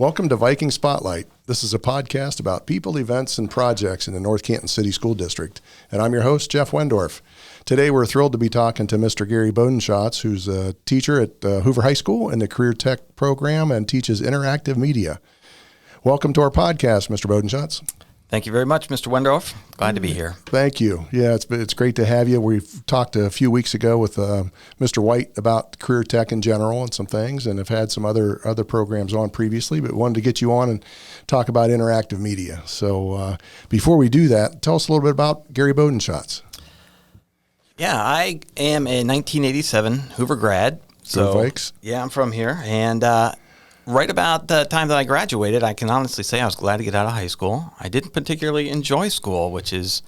Welcome to Viking Spotlight. This is a podcast about people, events, and projects in the North Canton City School District. And I'm your host, Jeff Wendorf. Today we're thrilled to be talking to Mr. Gary Bodenschatz, who's a teacher at Hoover High School in the Career Tech program and teaches interactive media. Welcome to our podcast, Mr. Bodenschatz. Thank you very much, Mr. Wendorf. Glad to be here. Thank you. Yeah, it's great to have you. We've talked a few weeks ago with Mr. White about career tech in general and some things, and have had some other programs on previously, but wanted to get you on and talk about interactive media. So before we do that, tell us a little bit about Gary Bodenschatz. Yeah, I am a 1987 Hoover grad. So, Vikes. Yeah, I'm from here, and right about the time that I graduated, I can honestly say I was glad to get out of high school. I didn't particularly enjoy school, which is,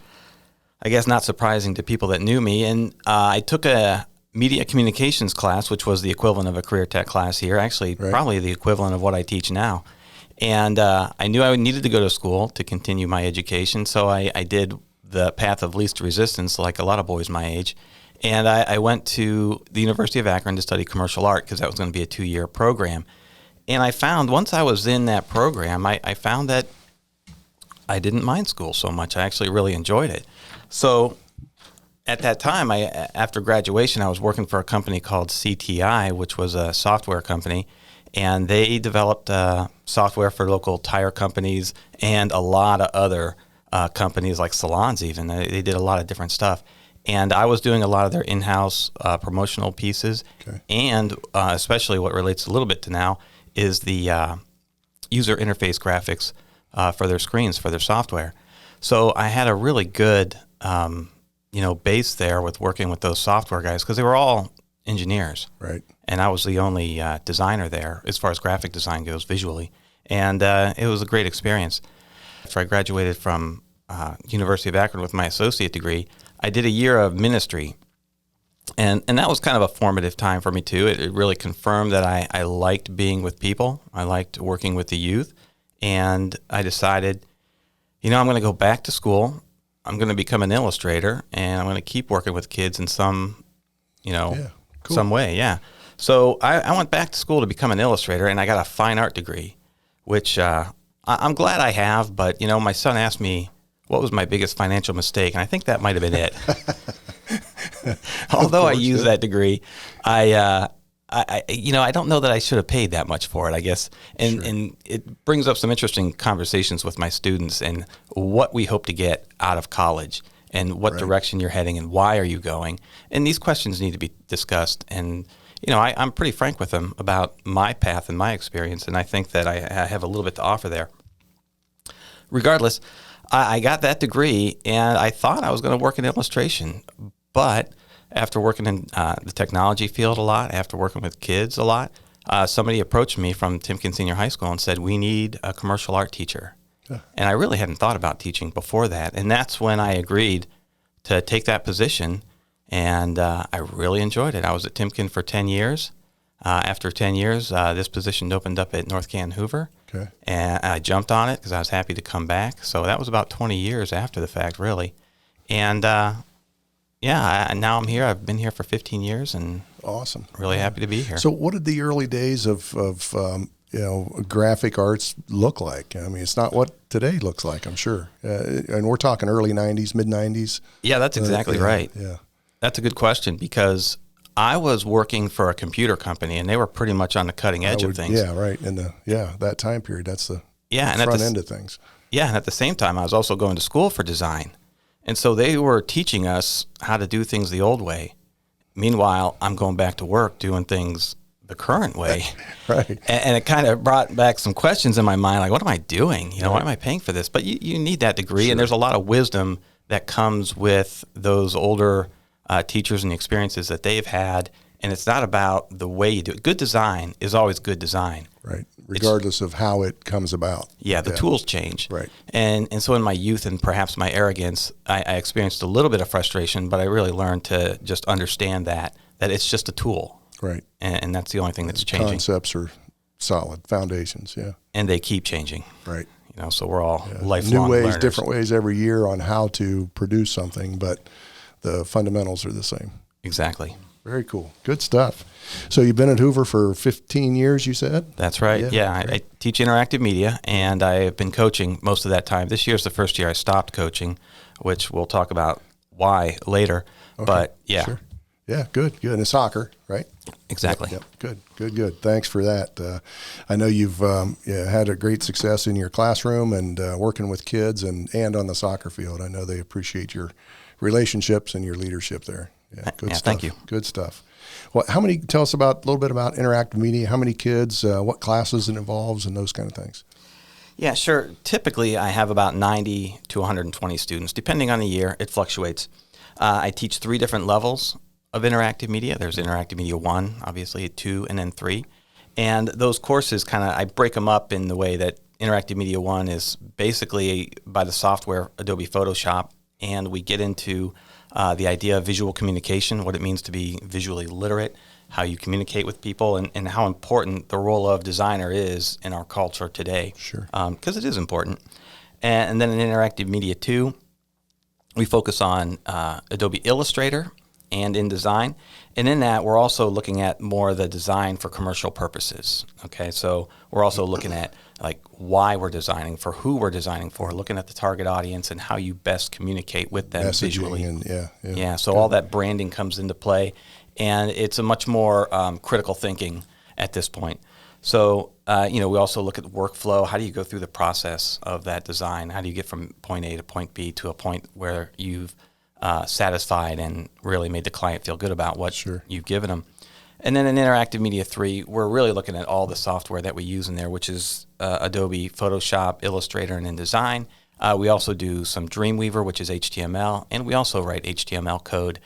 I guess, not surprising to people that knew me. And I took a media communications class, which was the equivalent of a career tech class here, actually probably the equivalent of what I teach now. And I knew I needed to go to school to continue my education, so I did the path of least resistance, like a lot of boys my age. And I went to the University of Akron to study commercial art because that was going to be a 2-year program. And I found, once I was in that program, I found that I didn't mind school so much. I actually really enjoyed it. So at that time, after graduation, I was working for a company called CTI, which was a software company, and they developed software for local tire companies and a lot of other companies like salons even. They did a lot of different stuff. And I was doing a lot of their in-house promotional pieces, and especially what relates a little bit to now, is the user interface graphics for their screens, for their software. So I had a really good, base there with working with those software guys because they were all engineers. Right. And I was the only designer there as far as graphic design goes visually. And it was a great experience. After I graduated from University of Akron with my associate degree, I did a year of ministry. And that was kind of a formative time for me, too. It really confirmed that I liked being with people. I liked working with the youth. And I decided, I'm going to go back to school. I'm going to become an illustrator, and I'm going to keep working with kids in some, some way. Yeah. So I went back to school to become an illustrator, and I got a fine art degree, which I'm glad I have. But, my son asked me what was my biggest financial mistake, and I think that might have been it. Although I used that degree, I don't know that I should have paid that much for it, I guess. And it brings up some interesting conversations with my students and what we hope to get out of college and what direction you're heading and why are you going. And these questions need to be discussed. And, I'm pretty frank with them about my path and my experience, and I think that I have a little bit to offer there. Regardless, I got that degree, and I thought I was going to work in illustration. But after working in the technology field a lot, after working with kids a lot, somebody approached me from Timken Senior High School and said, we need a commercial art teacher. Yeah. And I really hadn't thought about teaching before that. And that's when I agreed to take that position, and I really enjoyed it. I was at Timken for 10 years. After 10 years, this position opened up at North Canton Hoover. Okay. And I jumped on it because I was happy to come back. So that was about 20 years after the fact, really. And now I'm here. I've been here for 15 years, and awesome. Really happy to be here. So what did the early days of graphic arts look like? I mean, it's not what today looks like, I'm sure. And we're talking early 90s, mid 90s. Yeah, that's exactly right. Yeah. That's a good question because I was working for a computer company, and they were pretty much on the cutting edge of things. Yeah, right. And that time period, that's the front end of things. Yeah, and at the same time, I was also going to school for design. And so they were teaching us how to do things the old way. Meanwhile, I'm going back to work doing things the current way. Right. And it kind of brought back some questions in my mind, like, what am I doing? Why am I paying for this? But you need that degree, and there's a lot of wisdom that comes with those older teachers and the experiences that they've had. And it's not about the way you do it. Good design is always good design. Right. Regardless of how it comes about. Yeah, the tools change. Right. And so in my youth and perhaps my arrogance, I experienced a little bit of frustration, but I really learned to just understand that it's just a tool. Right. And that's the only thing that's changing. Concepts are solid, foundations, yeah. And they keep changing. Right. So we're all lifelong new ways, learners. Different ways every year on how to produce something, but the fundamentals are the same. Exactly. Very cool. Good stuff. So you've been at Hoover for 15 years, you said? That's right. Yeah, I teach interactive media, and I have been coaching most of that time. This year's the first year I stopped coaching, which we'll talk about why later. Okay. But yeah. Sure. Yeah, good. And soccer, right? Exactly. Yep. Good. Thanks for that. I know you've had a great success in your classroom and working with kids and on the soccer field. I know they appreciate your relationships and your leadership there. Yeah, good stuff. Thank you. Good stuff. Well, tell us a little bit about interactive media. How many kids, what classes it involves, and those kind of things. Yeah, sure. Typically, I have about 90 to 120 students. Depending on the year, it fluctuates. I teach 3 different levels of interactive media. There's interactive media 1, obviously 2, and then 3. And those courses I break them up in the way that interactive media 1 is basically by the software Adobe Photoshop, and we get into the idea of visual communication, what it means to be visually literate, how you communicate with people, and how important the role of designer is in our culture today. Sure. Because it is important. And then in interactive media 2, we focus on Adobe Illustrator and InDesign. And in that, we're also looking at more of the design for commercial purposes. Okay, so we're also looking at why we're designing, for who we're designing for, looking at the target audience and how you best communicate with them messaging visually. And So all that branding comes into play, and it's a much more critical thinking at this point. So, we also look at the workflow. How do you go through the process of that design? How do you get from point A to point B to a point where you've satisfied and really made the client feel good about what you've given them? And then in Interactive Media 3, we're really looking at all the software that we use in there, which is Adobe Photoshop, Illustrator, and InDesign. We also do some Dreamweaver, which is HTML, and we also write HTML code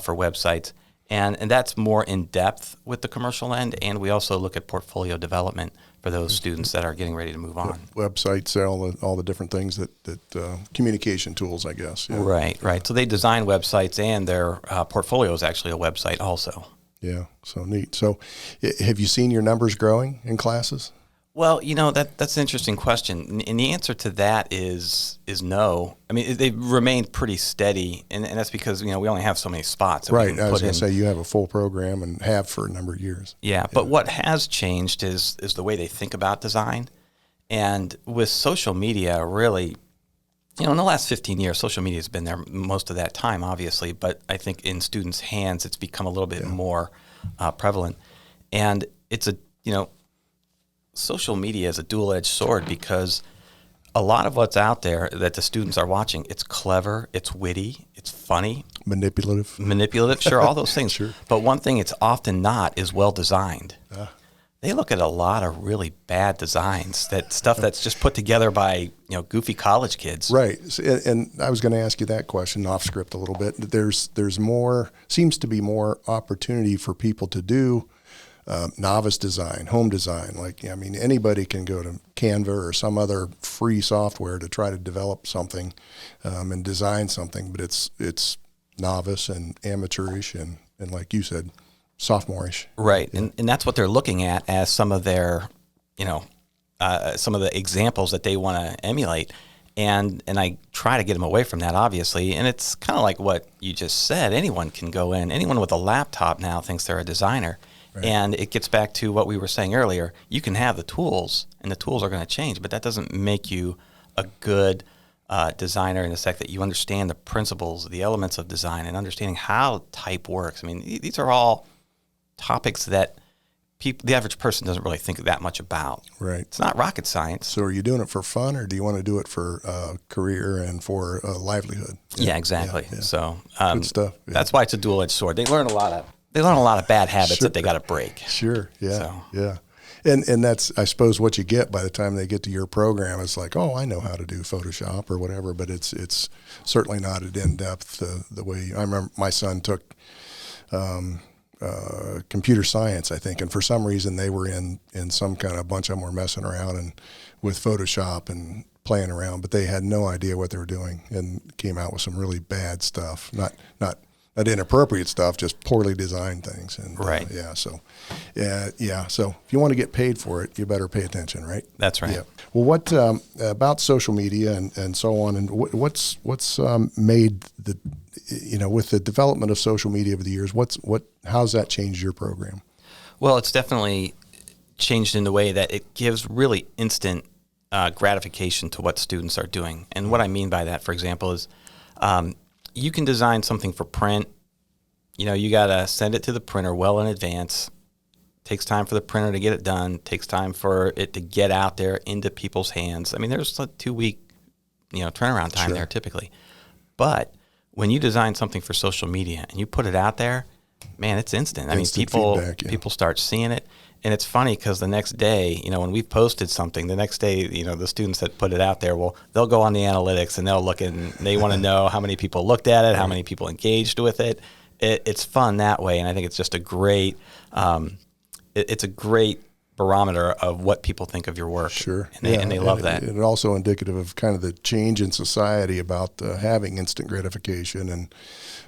for websites. And that's more in depth with the commercial end, and we also look at portfolio development for those students that are getting ready to move on. Websites, all the different things that communication tools, I guess. Yeah. Right. So they design websites, and their portfolio is actually a website also. Yeah, so neat. So have you seen your numbers growing in classes? Well, that's an interesting question, and the answer to that is no. I mean, they've remained pretty steady, and that's because we only have so many spots. That right. I was going to say you have a full program and have for a number of years. Yeah, but what has changed is the way they think about design, and with social media, really, in the last 15 years, social media has been there most of that time, obviously, but I think in students' hands, it's become a little bit more prevalent, and it's social media is a dual-edged sword because a lot of what's out there that the students are watching, it's clever, it's witty, it's funny. Manipulative, sure, all those things. Sure. But one thing it's often not is well-designed. They look at a lot of really bad designs, stuff that's just put together by goofy college kids. Right, and I was going to ask you that question off script a little bit. Seems to be more opportunity for people to do novice design, home design. Anybody can go to Canva or some other free software to try to develop something and design something, but it's novice and amateurish and like you said, sophomore-ish. Right, and that's what they're looking at as some of their, some of the examples that they want to emulate. And I try to get them away from that, obviously. And it's kind of like what you just said. Anyone can go in. Anyone with a laptop now thinks they're a designer. Right. And it gets back to what we were saying earlier. You can have the tools, and the tools are going to change, but that doesn't make you a good designer in the fact that you understand the principles, the elements of design, and understanding how type works. I mean, these are all topics that the average person doesn't really think that much about. Right. It's not rocket science. So are you doing it for fun, or do you want to do it for career and for a livelihood? Yeah, exactly. Yeah. So good stuff. Yeah. That's why it's a dual-edged sword. They learn a lot of bad habits that they got to break. Sure. Yeah. Yeah. And that's, I suppose, what you get by the time they get to your program. It's like, oh, I know how to do Photoshop or whatever, but it's certainly not at in-depth the way. I remember my son took computer science, I think, and for some reason they were in some kind of bunch of them were messing around and with Photoshop and playing around, but they had no idea what they were doing and came out with some really bad stuff. Not inappropriate stuff, just poorly designed things. And right. So if you want to get paid for it, you better pay attention, right? That's right. Yeah. Well, what about social media and so on, and what's made with the development of social media over the years, how's that changed your program? Well, it's definitely changed in the way that it gives really instant gratification to what students are doing. And what I mean by that, for example, is you can design something for print. You got to send it to the printer well in advance. Takes time for the printer to get it done. Takes time for it to get out there into people's hands. I mean, there's a 2-week, turnaround time there typically. But when you design something for social media and you put it out there, man, it's instant. I mean, people start seeing it. And it's funny because the next day, when we've posted something, the next day, the students that put it out there, they'll go on the analytics and they'll look and they want to know how many people looked at it, how many people engaged with it. It's fun that way. And I think it's just a great, it's a great barometer of what people think of your work. Sure. And they love that. And also indicative of kind of the change in society about having instant gratification and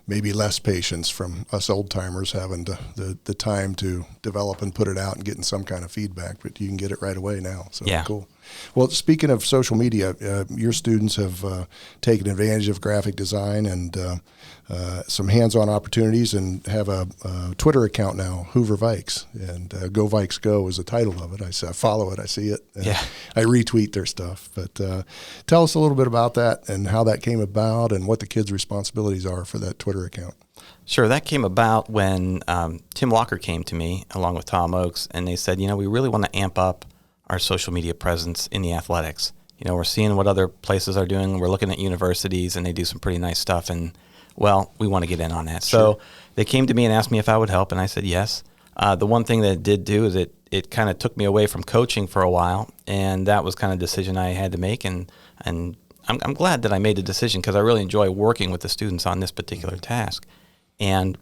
maybe less patience from us old timers having the time to develop and put it out and getting some kind of feedback, but you can get it right away now. So cool. Well, speaking of social media, your students have taken advantage of graphic design and some hands-on opportunities and have a Twitter account now, Hoover Vikes, and Go Vikes Go is the title of it. I follow it, I see it, I retweet their stuff. But tell us a little bit about that and how that came about and what the kids' responsibilities are for that Twitter account. Sure, that came about when Tim Walker came to me along with Tom Oakes, and they said, we really want to amp up our social media presence in the athletics. We're seeing what other places are doing. We're looking at universities, and they do some pretty nice stuff, and we want to get in on that. Sure. So they came to me and asked me if I would help, and I said yes. The one thing that it did do is it kind of took me away from coaching for a while, and that was kind of a decision I had to make, and I'm glad that I made the decision because I really enjoy working with the students on this particular task. And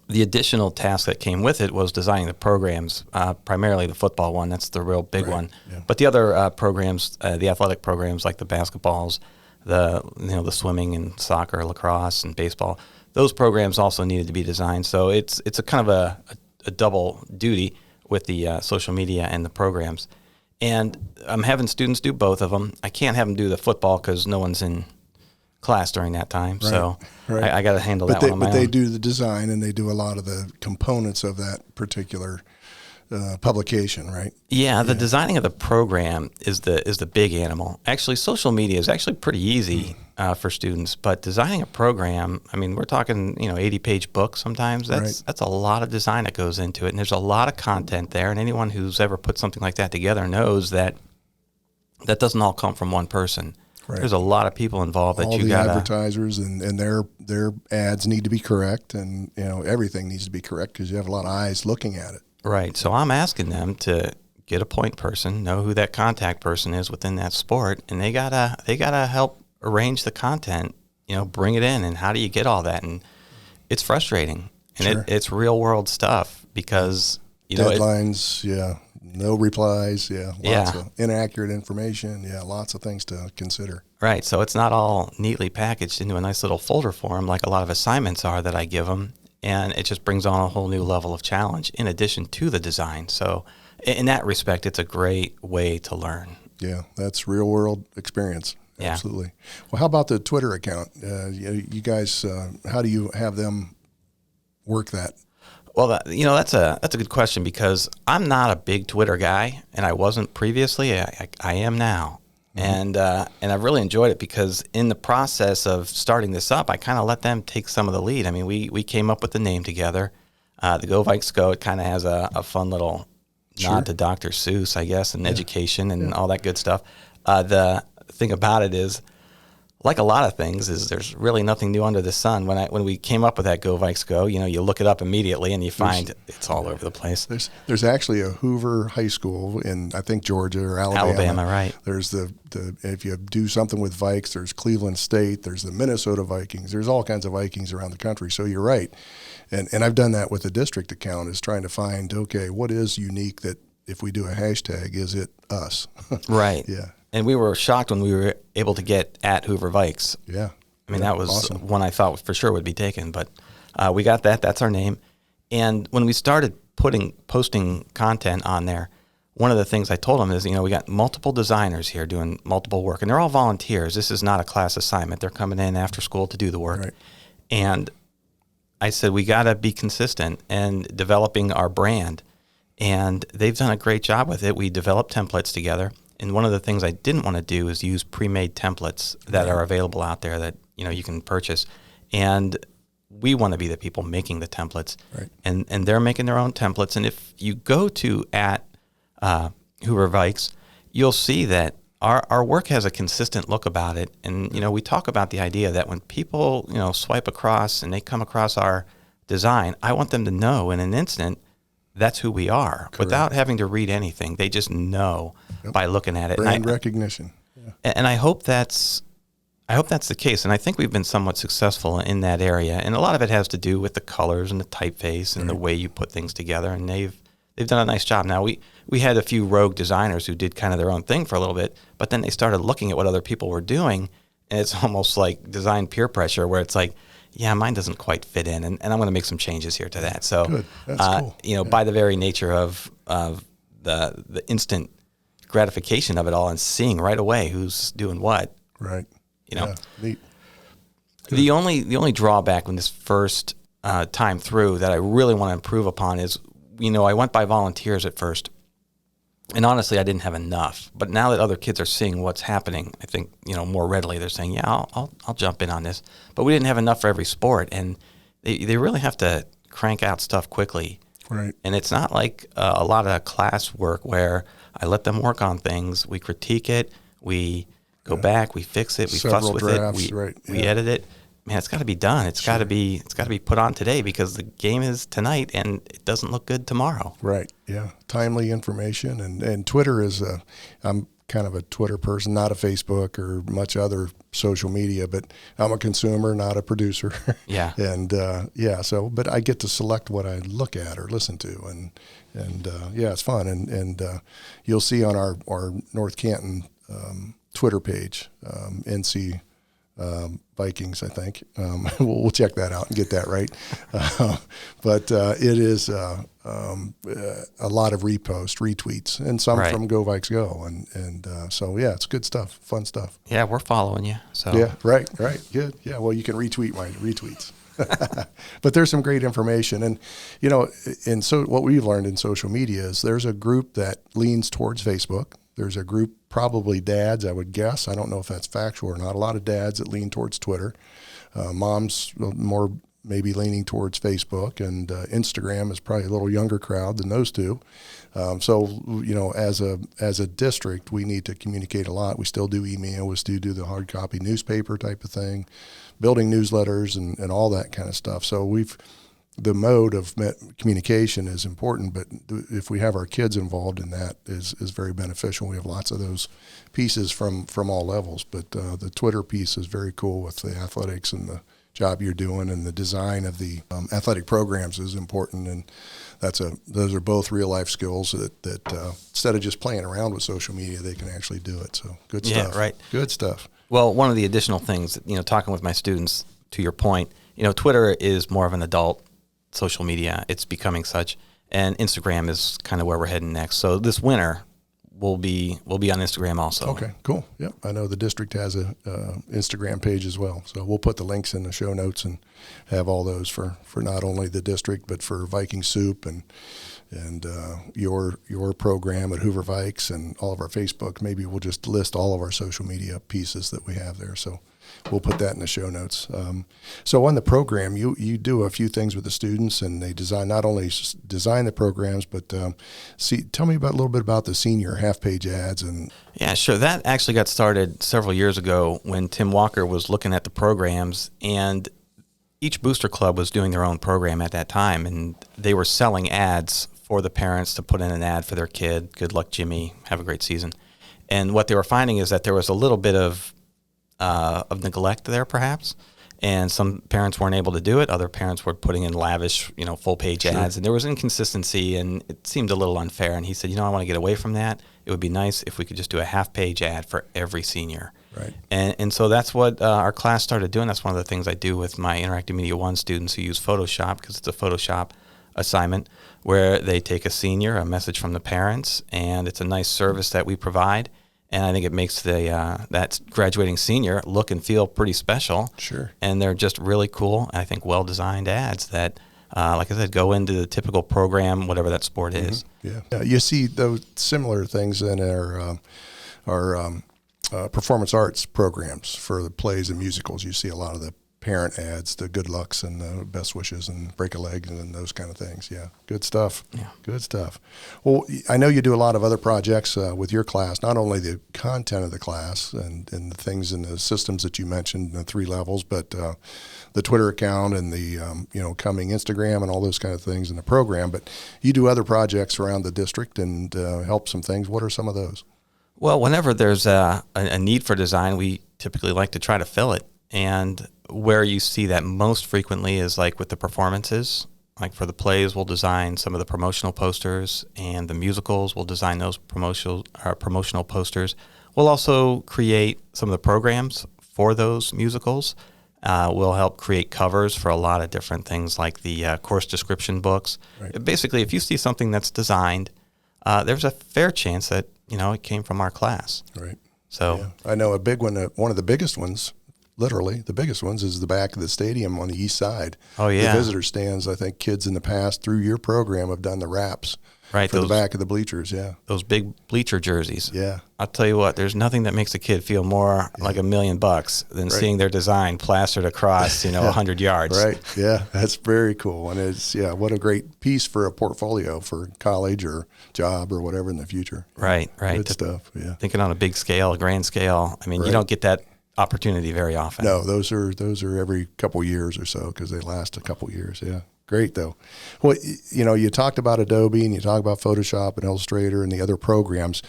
the additional task that came with it was designing the programs, primarily the football one. That's the real big one. Yeah. But the other programs, the athletic programs like the basketballs, the swimming and soccer, lacrosse and baseball, those programs also needed to be designed. So it's a kind of a double duty with the social media and the programs. And I'm having students do both of them. I can't have them do the football because no one's in class during that time. Right, so I got to handle that one on my own. But they do the design and they do a lot of the components of that particular publication, right? Yeah, the designing of the program is the big animal. Actually, social media is actually pretty easy for students, but designing a program, I mean, we're talking 80-page books sometimes. That's a lot of design that goes into it, and there's a lot of content there. And anyone who's ever put something like that together knows that doesn't all come from one person. Right. There's a lot of people involved that you got. All the advertisers and their ads need to be correct, and everything needs to be correct because you have a lot of eyes looking at it. Right. So I'm asking them to get a point person, know who that contact person is within that sport, and they gotta help arrange the content. Bring it in, and how do you get all that? And it's frustrating, and it's real world stuff because deadlines. No replies, lots of inaccurate information, lots of things to consider. Right, so it's not all neatly packaged into a nice little folder form like a lot of assignments are that I give them, and it just brings on a whole new level of challenge in addition to the design. So in that respect, it's a great way to learn. Yeah, that's real-world experience. Yeah. Absolutely. Well, how about the Twitter account? You guys, how do you have them work that? Well, that's a good question because I'm not a big Twitter guy, and I wasn't previously. I am now, and I've really enjoyed it because in the process of starting this up, I kind of let them take some of the lead. I mean, we came up with the name together. The Go Vikes Go. It kind of has a fun little nod to Dr. Seuss, I guess, and education and all that good stuff. The thing about it is, like a lot of things, is there's really nothing new under the sun. When we came up with that Go Vikes Go, you look it up immediately and you find it's all over the place. There's actually a Hoover High School in I think Georgia or Alabama. Alabama, right? There's the if you do something with Vikes, there's Cleveland State, there's the Minnesota Vikings, there's all kinds of Vikings around the country. So you're right, and I've done that with the district account, is trying to find what is unique that if we do a hashtag, is it us? Right. Yeah. And we were shocked when we were able to get at Hoover Vikes. Yeah. I mean, that was awesome. One I thought for sure would be taken, but we got that. That's our name. And when we started posting content on there, one of the things I told them is, we got multiple designers here doing multiple work, and they're all volunteers. This is not a class assignment. They're coming in after school to do the work. Right. And I said, we got to be consistent and developing our brand. And they've done a great job with it. We developed templates together. And one of the things I didn't want to do is use pre-made templates that are available out there that, you can purchase. And we want to be the people making the templates. Right. And they're making their own templates. And if you go to Hoover Vikes, you'll see that our work has a consistent look about it. And, we talk about the idea that when people, swipe across and they come across our design, I want them to know in an instant that's who we are. Correct. Without having to read anything. They just know by looking at it. Brand recognition. Yeah. And I hope that's the case. And I think we've been somewhat successful in that area. And a lot of it has to do with the colors and the typeface and the way you put things together. And they've done a nice job. Now, we had a few rogue designers who did kind of their own thing for a little bit, but then they started looking at what other people were doing, and it's almost like design peer pressure where it's like, yeah, mine doesn't quite fit in, and I'm going to make some changes here to that. So, good. That's cool. By the very nature of the instant gratification of it all and seeing right away who's doing what. Right. Neat. The only drawback when this first time through that I really want to improve upon is, I went by volunteers at first, and honestly, I didn't have enough. But now that other kids are seeing what's happening, I think, more readily, they're saying, yeah, I'll jump in on this. But we didn't have enough for every sport, and they really have to crank out stuff quickly. Right. And it's not like a lot of class work where I let them work on things. We critique it, we go back, we fix it, we fuss with drafts, it, we edit it. Man, it's got to be done. It's got to be put on today because the game is tonight and it doesn't look good tomorrow. Right. Yeah. Timely information and Twitter is I'm kind of a Twitter person, not a Facebook or much other social media, but I'm a consumer, not a producer. Yeah. And but I get to select what I look at or listen to, and it's fun. And you'll see on our North Canton Twitter page, NC Vikings, I think. We'll check that out and get that right. But it is a lot of retweets, and some from Go Vikes Go, and so it's good stuff, fun stuff. Yeah, we're following you. So yeah, right, good. Yeah, well, you can retweet my retweets. But there's some great information, and so what we've learned in social media is there's a group that leans towards Facebook. There's a group, probably dads, I would guess. I don't know if that's factual or not. A lot of dads that lean towards Twitter. Moms more maybe leaning towards Facebook, and Instagram is probably a little younger crowd than those two. So as a district, we need to communicate a lot. We still do email. We still do the hard copy newspaper type of thing, building newsletters and all that kind of stuff. So the mode of communication is important, but if we have our kids involved in that is very beneficial. We have lots of those pieces from all levels, but the Twitter piece is very cool with the athletics and the job you're doing, and the design of the athletic programs is important, and those are both real life skills that instead of just playing around with social media, they can actually do it. So good stuff. Yeah, right. Good stuff. Well, one of the additional things, talking with my students, to your point, Twitter is more of an adult social media. It's becoming such, and Instagram is kind of where we're heading next. So this winter we'll be on Instagram also. Okay, cool. Yep, I know the district has a Instagram page as well. So we'll put the links in the show notes and have all those for not only the district but for Viking Soup and your program at Hoover Vikes and all of our Facebook. Maybe we'll just list all of our social media pieces that we have there. So we'll put that in the show notes. So on the program, you do a few things with the students, and they not only design the programs, but tell me a little bit about the senior half-page ads. Yeah, sure. That actually got started several years ago when Tim Walker was looking at the programs, and each booster club was doing their own program at that time, and they were selling ads for the parents to put in an ad for their kid. Good luck, Jimmy. Have a great season. And what they were finding is that there was a little bit of neglect there, perhaps, and some parents weren't able to do it. Other parents were putting in lavish, full-page ads, and there was inconsistency, and it seemed a little unfair. And he said, I want to get away from that. It would be nice if we could just do a half-page ad for every senior. Right. And so that's what our class started doing. That's one of the things I do with my Interactive Media 1 students who use Photoshop, because it's a Photoshop assignment where they take a senior, a message from the parents, and it's a nice service that we provide. And I think it makes that graduating senior look and feel pretty special. Sure. And they're just really cool, I think, well-designed ads that, like I said, go into the typical program, whatever that sport is. Yeah. You see those similar things in our performance arts programs for the plays and musicals. You see a lot of the parent ads, the good lucks and the best wishes and break a leg and those kind of things. Yeah, good stuff. Yeah. Good stuff. Well, I know you do a lot of other projects with your class, not only the content of the class and the things and the systems that you mentioned, the 3 levels, but the Twitter account and the coming Instagram and all those kind of things in the program. But you do other projects around the district and help some things. What are some of those? Well, whenever there's a need for design, we typically like to try to fill it. And where you see that most frequently is like with the performances. Like for the plays, we'll design some of the promotional posters, and the musicals, we'll design those promotional posters. We'll also create some of the programs for those musicals. We'll help create covers for a lot of different things like the course description books. Right. Basically, if you see something that's designed, there's a fair chance that, it came from our class. Right. So yeah. I know a big one, one of the biggest ones, literally the biggest ones, is the back of the stadium on the east side. Oh, yeah. The visitor stands. I think kids in the past through your program have done the wraps for the back of the bleachers. Yeah. Those big bleacher jerseys. Yeah. I'll tell you what, there's nothing that makes a kid feel more like $1 million than seeing their design plastered across, 100 yards. Right. Yeah. That's very cool. And it's, what a great piece for a portfolio for college or job or whatever in the future. Right. Good stuff. Yeah. Thinking on a big scale, a grand scale. I mean, you don't get that opportunity very often. No, those are every couple years or so because they last a couple years. Yeah. Great though. Well, you talked about Adobe and you talk about Photoshop and Illustrator and the other programs.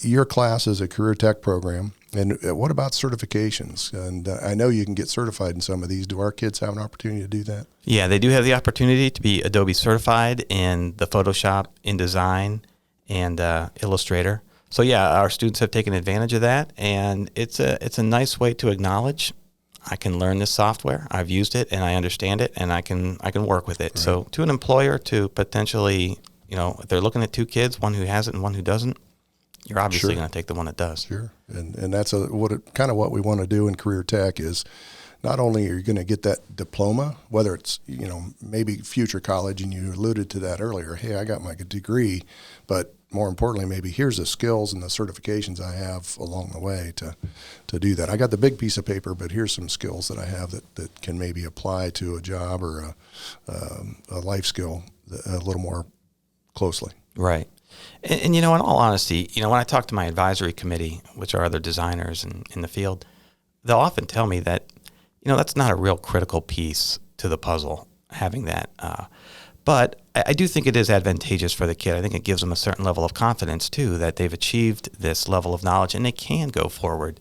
Your class is a career tech program. And what about certifications? And I know you can get certified in some of these. Do our kids have an opportunity to do that? Yeah, they do have the opportunity to be Adobe certified in the Photoshop, InDesign, and Illustrator. So yeah, our students have taken advantage of that, and it's a nice way to acknowledge I can learn this software. I've used it and I understand it, and I can work with it. Right. So to an employer, to potentially, if they're looking at 2 kids, one who has it and one who doesn't, you're obviously going to take the one that does. Sure, and that's what we want to do in career tech is not only are you going to get that diploma, whether it's maybe future college, and you alluded to that earlier. Hey, I got my degree, but more importantly, maybe here's the skills and the certifications I have along the way to do that. I got the big piece of paper, but here's some skills that I have that can maybe apply to a job or a life skill a little more closely. Right. And in all honesty, when I talk to my advisory committee, which are other designers in the field, they'll often tell me that, that's not a real critical piece to the puzzle, having that. But I do think it is advantageous for the kid. I think it gives them a certain level of confidence, too, that they've achieved this level of knowledge and they can go forward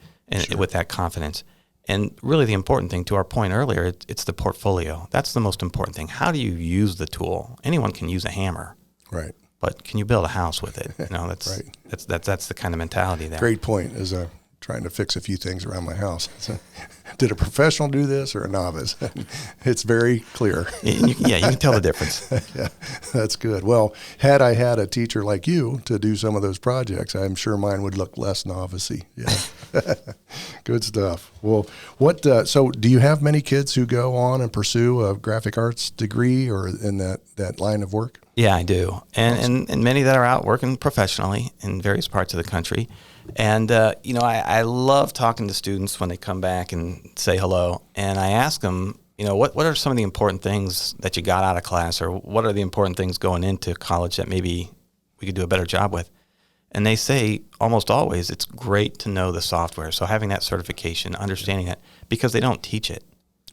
with that confidence. And really the important thing, to our point earlier, it's the portfolio. That's the most important thing. How do you use the tool? Anyone can use a hammer. Right. But can you build a house with it? That's right. That's the kind of mentality there. Great point. Is trying to fix a few things around my house. Did a professional do this or a novice? It's very clear. You can tell the difference. Yeah, that's good. Well, had I had a teacher like you to do some of those projects, I'm sure mine would look less novice-y. Yeah. Good stuff. Well, so do you have many kids who go on and pursue a graphic arts degree or in that line of work? Yeah, I do. And many that are out working professionally in various parts of the country. And, I love talking to students when they come back and say hello. And I ask them, what are some of the important things that you got out of class, or what are the important things going into college that maybe we could do a better job with? And they say almost always it's great to know the software. So having that certification, understanding that, because they don't teach it.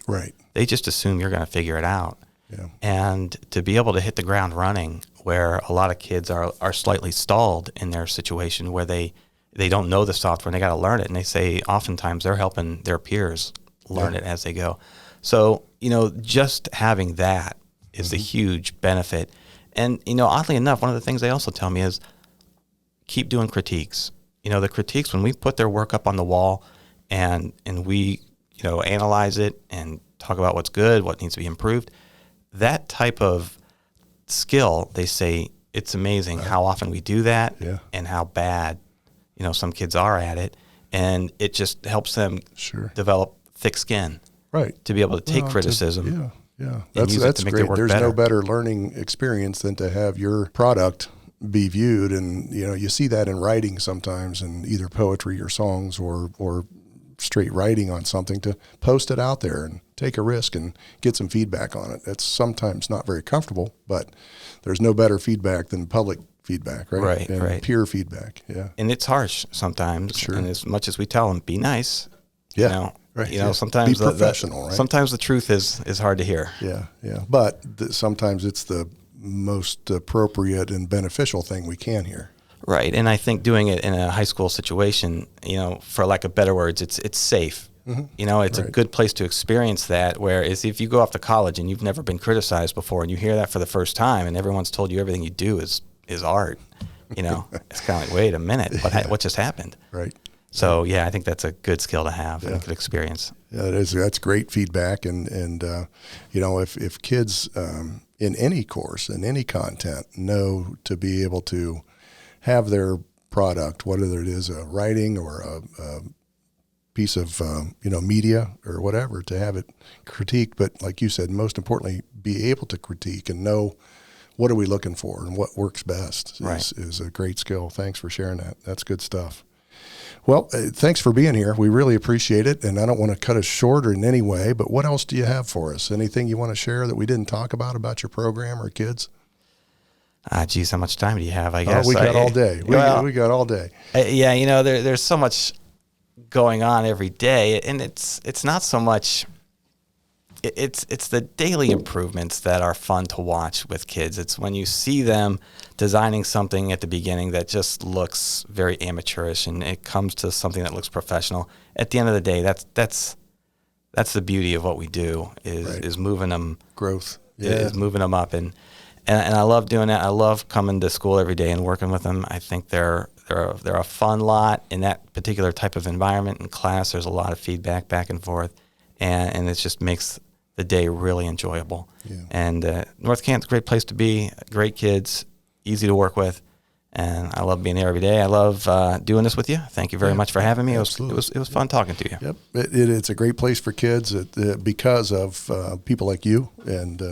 Right. They just assume you're going to figure it out. Yeah. And to be able to hit the ground running, where a lot of kids are slightly stalled in their situation, where they don't know the software and they got to learn it. And they say oftentimes they're helping their peers learn it as they go. So, just having that is a huge benefit. And, oddly enough, one of the things they also tell me is keep doing critiques. The critiques, when we put their work up on the wall and we, analyze it and talk about what's good, what needs to be improved, that type of skill, they say, it's amazing how often we do that and how bad some kids are at it, and it just helps them develop thick skin, right, to be able to take criticism. Yeah, that's great. There's no better learning experience than to have your product be viewed, and you see that in writing sometimes, in either poetry or songs or straight writing on something, to post it out there and take a risk and get some feedback on it. It's sometimes not very comfortable, but there's no better feedback than public feedback, right? Right. Peer feedback, yeah. And it's harsh sometimes. Sure. And as much as we tell them, be nice. Yeah. Right. Sometimes be professional, right? Sometimes the truth is hard to hear. Yeah. But sometimes it's the most appropriate and beneficial thing we can hear. Right. And I think doing it in a high school situation, for lack of better words, it's safe. Mm-hmm. It's a good place to experience that, whereas if you go off to college and you've never been criticized before and you hear that for the first time and everyone's told you everything you do is art, it's kind of like, wait a minute, what just happened? Right. So, I think that's a good skill to have and a good experience. Yeah, it is. That's great feedback. And if kids in any course, in any content, know to be able to have their product, whether it is a writing or a piece of, media or whatever, to have it critiqued, but like you said, most importantly, be able to critique and know what are we looking for and what works best is a great skill. Thanks for sharing that. That's good stuff. Well, thanks for being here. We really appreciate it, and I don't want to cut us short in any way, but what else do you have for us? Anything you want to share that we didn't talk about your program or kids? Geez, how much time do you have, I guess? We got all day. We got all day. There's so much going on every day, and it's not so much... It's the daily improvements that are fun to watch with kids. It's when you see them designing something at the beginning that just looks very amateurish, and it comes to something that looks professional. At the end of the day, that's the beauty of what we do is moving them growth. Is moving them up, and I love doing that. I love coming to school every day and working with them. I think they're a fun lot in that particular type of environment. In class, there's a lot of feedback back and forth, and it just makes the day really enjoyable. Yeah. And North Canton's a great place to be, great kids, easy to work with, and I love being here every day. I love doing this with you. Thank you very much for having me. It was fun talking to you. Yep, it's a great place for kids because of people like you and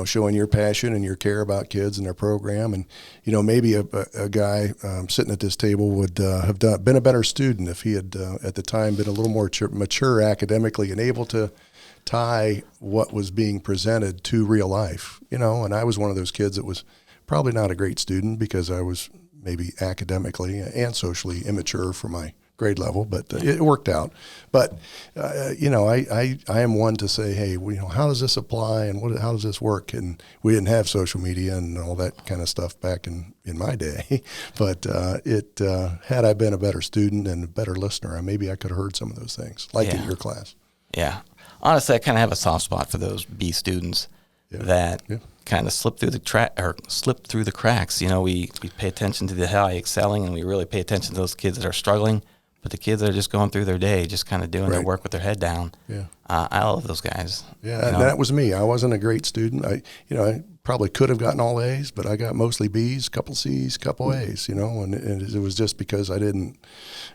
showing your passion and your care about kids and their program. And maybe a guy sitting at this table would have been a better student if he had at the time been a little more mature academically and able to tie what was being presented to real life, and I was one of those kids that was probably not a great student because I was maybe academically and socially immature for my grade level, but it worked out. But, I am one to say, hey, how does this apply and how does this work? And we didn't have social media and all that kind of stuff back in my day, but had I been a better student and a better listener, maybe I could have heard some of those things, in your class. Yeah. Honestly, I kind of have a soft spot for those B students that kind of slip through the cracks. We pay attention to the high excelling, and we really pay attention to those kids that are struggling. But the kids that are just going through their day, just kind of doing their work with their head down. Yeah, I love those guys. Yeah, and that was me. I wasn't a great student. I probably could have gotten all A's, but I got mostly B's, couple C's, couple A's. And it was just because I didn't.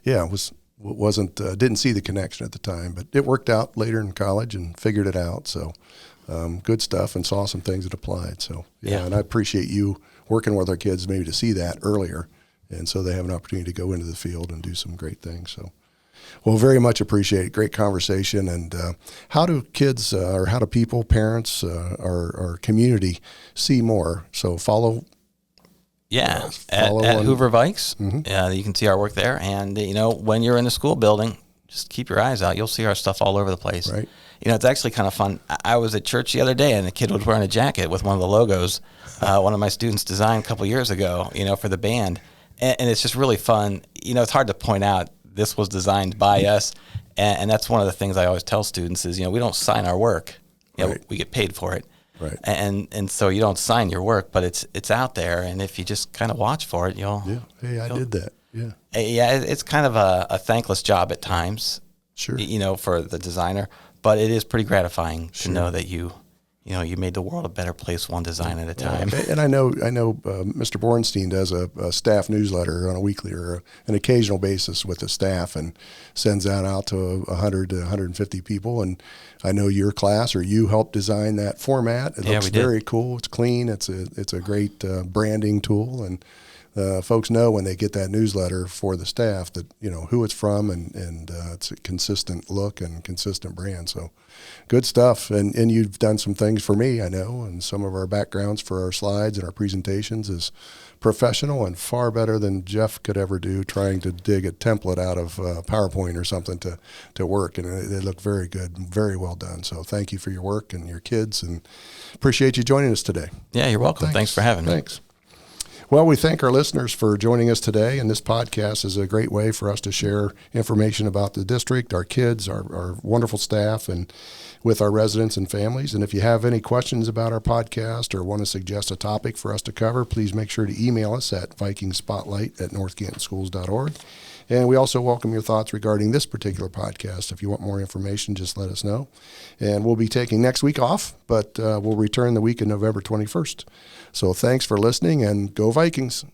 Yeah, it was. Didn't see the connection at the time, but it worked out later in college and figured it out. So good stuff, and saw some things that applied. So and I appreciate you working with our kids maybe to see that earlier, and so they have an opportunity to go into the field and do some great things. So, well, very much appreciate it. Great conversation. And how do kids or how do people, parents, our community see more? So follow. Yeah, at Hoover Vikes, you can see our work there. And, when you're in the school building, just keep your eyes out. You'll see our stuff all over the place. Right. It's actually kind of fun. I was at church the other day, and a kid was wearing a jacket with one of the logos one of my students designed a couple years ago, for the band. And it's just really fun. It's hard to point out this was designed by us. And that's one of the things I always tell students is, we don't sign our work. We get paid for it. Right. And so you don't sign your work, but it's out there, and if you just kind of watch for it, you'll... Yeah, hey, I did that, yeah. It's kind of a thankless job at times, sure, for the designer, but it is pretty gratifying to know that you you made the world a better place one design at a time. And I know Mr. Bornstein does a staff newsletter on a weekly or an occasional basis with the staff and sends that out to 100 to 150 people. And I know your class or you helped design that format. It looks very cool. It's clean. It's a great branding tool. And folks know when they get that newsletter for the staff that, who it's from and it's a consistent look and consistent brand. So good stuff. And you've done some things for me, I know, and some of our backgrounds for our slides and our presentations is professional and far better than Jeff could ever do trying to dig a template out of PowerPoint or something to work. And they look very good, very well done. So thank you for your work and your kids, and appreciate you joining us today. Yeah, you're welcome. Thanks for having me. Thanks. Well, we thank our listeners for joining us today, and this podcast is a great way for us to share information about the district, our kids, our wonderful staff, and with our residents and families. And if you have any questions about our podcast or want to suggest a topic for us to cover, please make sure to email us at vikingspotlight@northcantonschools.org. And we also welcome your thoughts regarding this particular podcast. If you want more information, just let us know. And we'll be taking next week off, but we'll return the week of November 21st. So thanks for listening, and go Vikings.